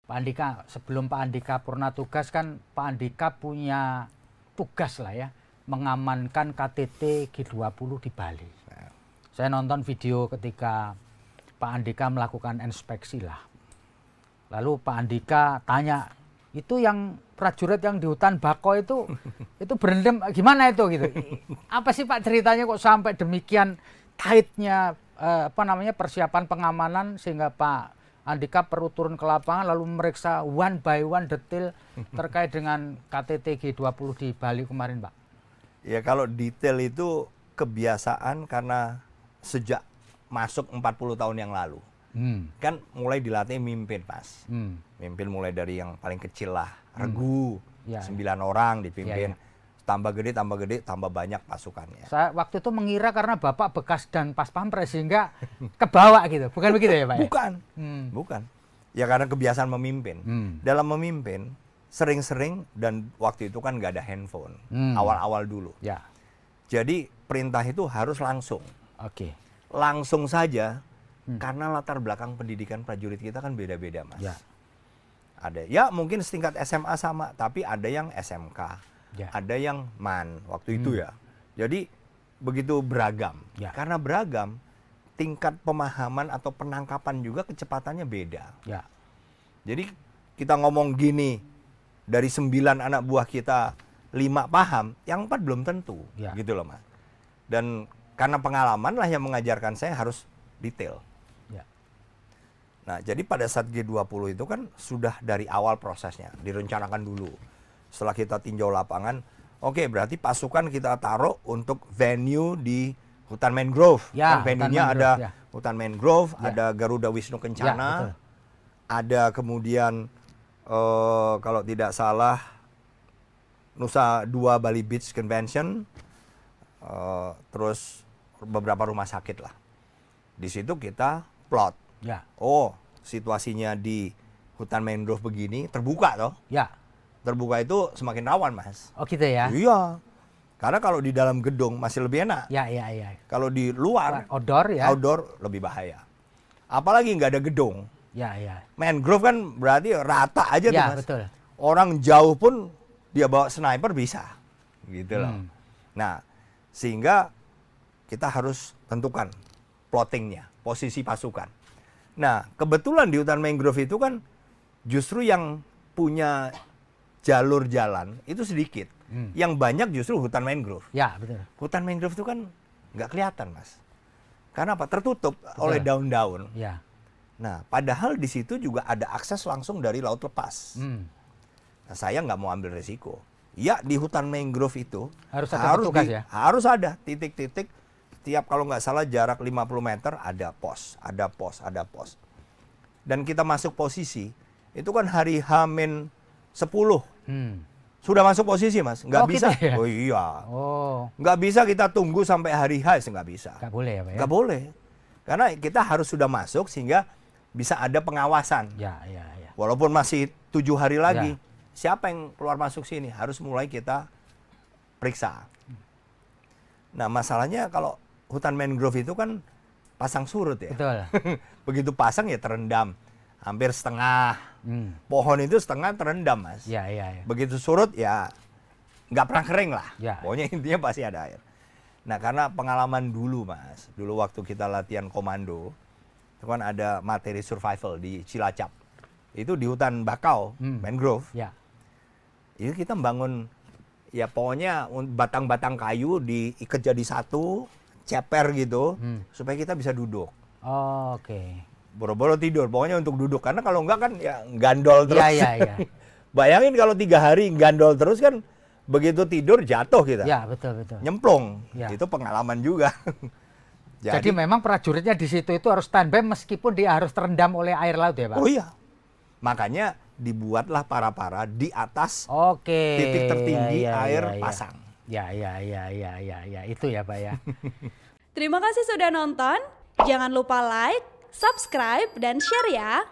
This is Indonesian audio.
Pak Andika, sebelum Pak Andika purna tugas kan Pak Andika punya tugas lah ya, mengamankan KTT G20 di Bali. Saya nonton video ketika Pak Andika melakukan inspeksi lah. Lalu Pak Andika tanya, itu yang prajurit yang di hutan Bako itu berendam gimana itu gitu? Apa sih Pak ceritanya kok sampai demikian tightnya persiapan pengamanan sehingga Pak Andika perlu turun ke lapangan lalu memeriksa one by one detail terkait dengan KTT G20 di Bali kemarin, Pak? Ya kalau detail itu kebiasaan karena sejak masuk 40 tahun yang lalu. Kan mulai dilatih mimpin, Mas. Mimpin mulai dari yang paling kecil lah, regu, 9 orang dipimpin. Tambah gede, tambah banyak pasukannya. Saya waktu itu mengira karena Bapak bekas dan pas pampres sehingga kebawa gitu. Bukan begitu ya, Pak? Bukan. Bukan. Ya karena kebiasaan memimpin. Dalam memimpin, sering-sering dan waktu itu kan nggak ada handphone. Awal-awal dulu. Ya. Jadi perintah itu harus langsung. Oke. Langsung saja, karena latar belakang pendidikan prajurit kita kan beda-beda, Mas. Ya. Ada, ya mungkin setingkat SMA sama, tapi ada yang SMK. Ya. Ada yang MAN waktu itu ya. Jadi begitu beragam. Ya. Karena beragam, tingkat pemahaman atau penangkapan juga kecepatannya beda. Ya. Jadi kita ngomong gini, dari 9 anak buah kita 5 paham, yang 4 belum tentu. Ya. Gitu loh, Mas. Dan karena pengalaman lah yang mengajarkan saya harus detail. Ya. Nah, jadi pada saat G20 itu kan sudah dari awal prosesnya, direncanakan dulu. Setelah kita tinjau lapangan, oke, berarti pasukan kita taruh untuk venue di hutan mangrove. Ya, kan venue-nya ada hutan mangrove, ada Garuda Wisnu Kencana, ada kemudian kalau tidak salah Nusa Dua Bali Beach Convention, terus beberapa rumah sakit lah. Di situ kita plot. Ya. Oh, situasinya di hutan mangrove begini terbuka toh? Ya. Terbuka itu semakin rawan, Mas. Oh gitu ya? Iya. Karena kalau di dalam gedung masih lebih enak. Ya. Kalau di luar, outdoor ya? Outdoor lebih bahaya. Apalagi nggak ada gedung. Ya. Mangrove kan berarti rata aja tuh, Mas. Betul. Orang jauh pun dia bawa sniper bisa. Gitu loh. Nah, sehingga kita harus tentukan plottingnya, posisi pasukan. Nah, kebetulan di hutan mangrove itu kan justru yang punya jalur jalan itu sedikit. Yang banyak justru hutan mangrove. Ya, betul. Hutan mangrove itu kan nggak kelihatan, Mas. Karena apa? Tertutup oleh daun-daun. Ya. Nah, padahal di situ juga ada akses langsung dari laut lepas. Nah, saya nggak mau ambil resiko. Ya, di hutan mangrove itu harus ada titik-titik. Tiap kalau nggak salah jarak 50 meter ada pos. Dan kita masuk posisi, itu kan hari H-10. Sudah masuk posisi, Mas. Nggak bisa. Gitu ya? Oh iya. Nggak bisa kita tunggu sampai hari H, nggak bisa. Nggak boleh ya, Pak? Nggak boleh. Karena kita harus sudah masuk sehingga bisa ada pengawasan. Ya. Walaupun masih 7 hari lagi, siapa yang keluar masuk sini harus mulai kita periksa. Nah, masalahnya kalau hutan mangrove itu kan pasang surut ya. Betul. Begitu pasang ya terendam. Hampir setengah. Pohon itu setengah terendam, Mas. Ya. Begitu surut ya nggak pernah kering lah. Ya. Pokoknya intinya pasti ada air. Nah, karena pengalaman dulu, Mas. Dulu waktu kita latihan komando, itu kan ada materi survival di Cilacap. Itu di hutan bakau, mangrove. Ya. Itu kita membangun, ya pokoknya batang-batang kayu diikat jadi satu, ceper gitu, supaya kita bisa duduk. Oh, oke. Boro-boro tidur, pokoknya untuk duduk. Karena kalau enggak kan ya gandol terus. Ya. Bayangin kalau 3 hari gandol terus kan, begitu tidur jatuh kita. Ya, betul. Nyemplung. Ya. Itu pengalaman juga. Jadi memang prajuritnya di situ itu harus standby meskipun dia harus terendam oleh air laut ya, Pak? Oh iya. Makanya dibuatlah para-para di atas Oke. titik tertinggi air pasang. Ya. Itu ya, Pak ya. Terima kasih sudah nonton. Jangan lupa like, subscribe, dan share ya.